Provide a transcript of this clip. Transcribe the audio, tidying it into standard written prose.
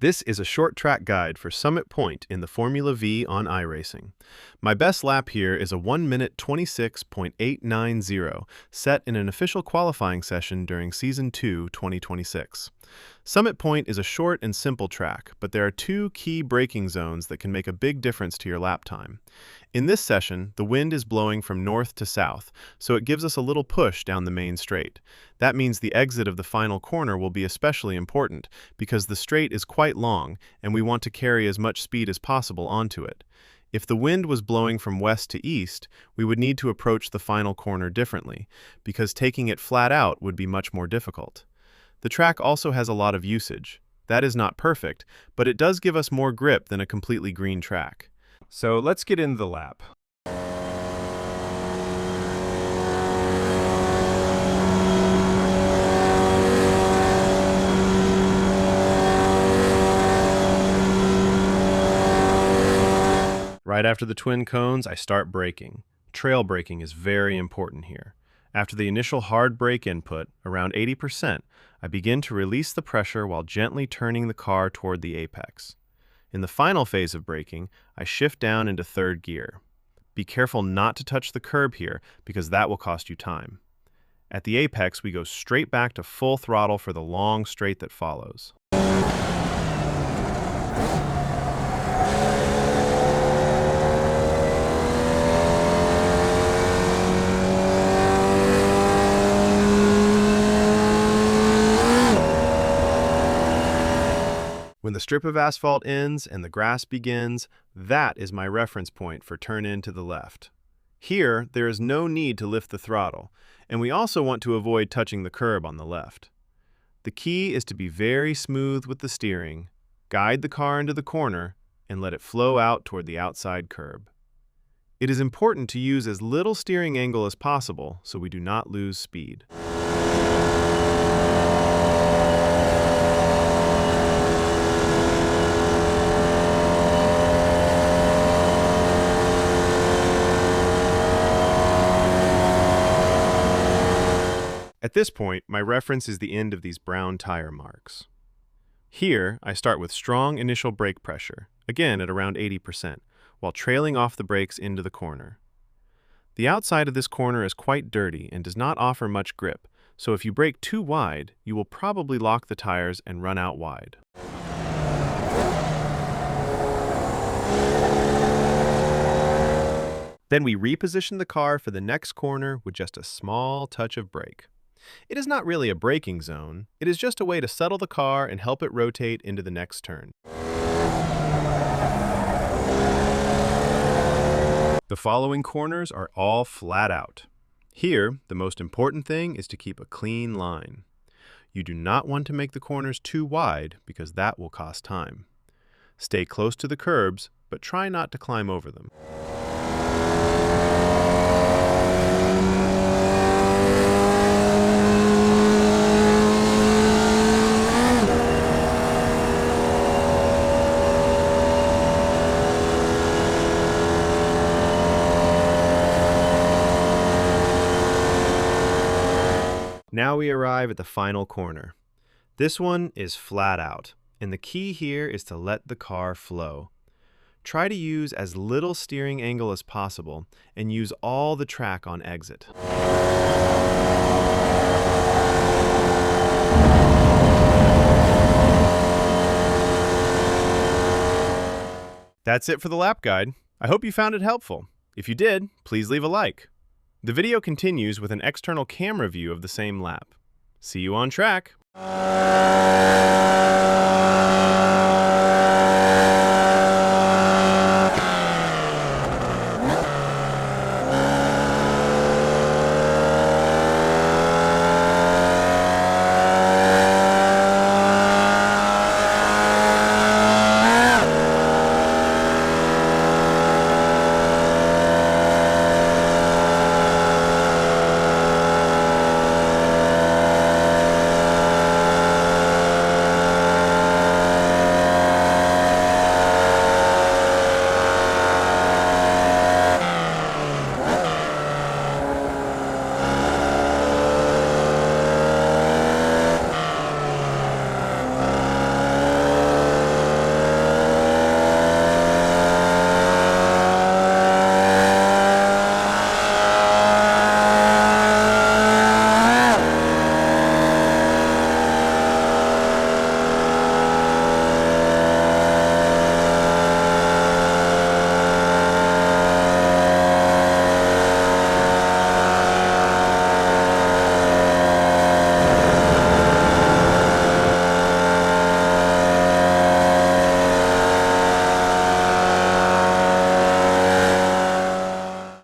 This is a short track guide for Summit Point in the Formula Vee on iRacing. My best lap here is a 1 minute 26.890 set in an official qualifying session during Season 2, 2026. Summit Point is a short and simple track, but there are two key braking zones that can make a big difference to your lap time. In this session, the wind is blowing from north to south, so it gives us a little push down the main straight. That means the exit of the final corner will be especially important, because the straight is quite long, and we want to carry as much speed as possible onto it. If the wind was blowing from west to east, we would need to approach the final corner differently, because taking it flat out would be much more difficult. The track also has a lot of usage. That is not perfect, but it does give us more grip than a completely green track. So let's get into the lap. Right after the twin cones, I start braking. Trail braking is very important here. After the initial hard brake input, around 80%, I begin to release the pressure while gently turning the car toward the apex. In the final phase of braking, I shift down into third gear. Be careful not to touch the curb here, because that will cost you time. At the apex, we go straight back to full throttle for the long straight that follows. When the strip of asphalt ends and the grass begins, that is my reference point for turn in to the left. Here, there is no need to lift the throttle, and we also want to avoid touching the curb on the left. The key is to be very smooth with the steering, guide the car into the corner, and let it flow out toward the outside curb. It is important to use as little steering angle as possible so we do not lose speed. At this point, my reference is the end of these brown tire marks. Here, I start with strong initial brake pressure, again at around 80%, while trailing off the brakes into the corner. The outside of this corner is quite dirty and does not offer much grip, so if you brake too wide, you will probably lock the tires and run out wide. Then we reposition the car for the next corner with just a small touch of brake. It is not really a braking zone, it is just a way to settle the car and help it rotate into the next turn. The following corners are all flat out. Here, the most important thing is to keep a clean line. You do not want to make the corners too wide because that will cost time. Stay close to the curbs, but try not to climb over them. Now we arrive at the final corner. This one is flat out, and the key here is to let the car flow. Try to use as little steering angle as possible and use all the track on exit. That's it for the lap guide. I hope you found it helpful. If you did, please leave a like. The video continues with an external camera view of the same lap. See you on track!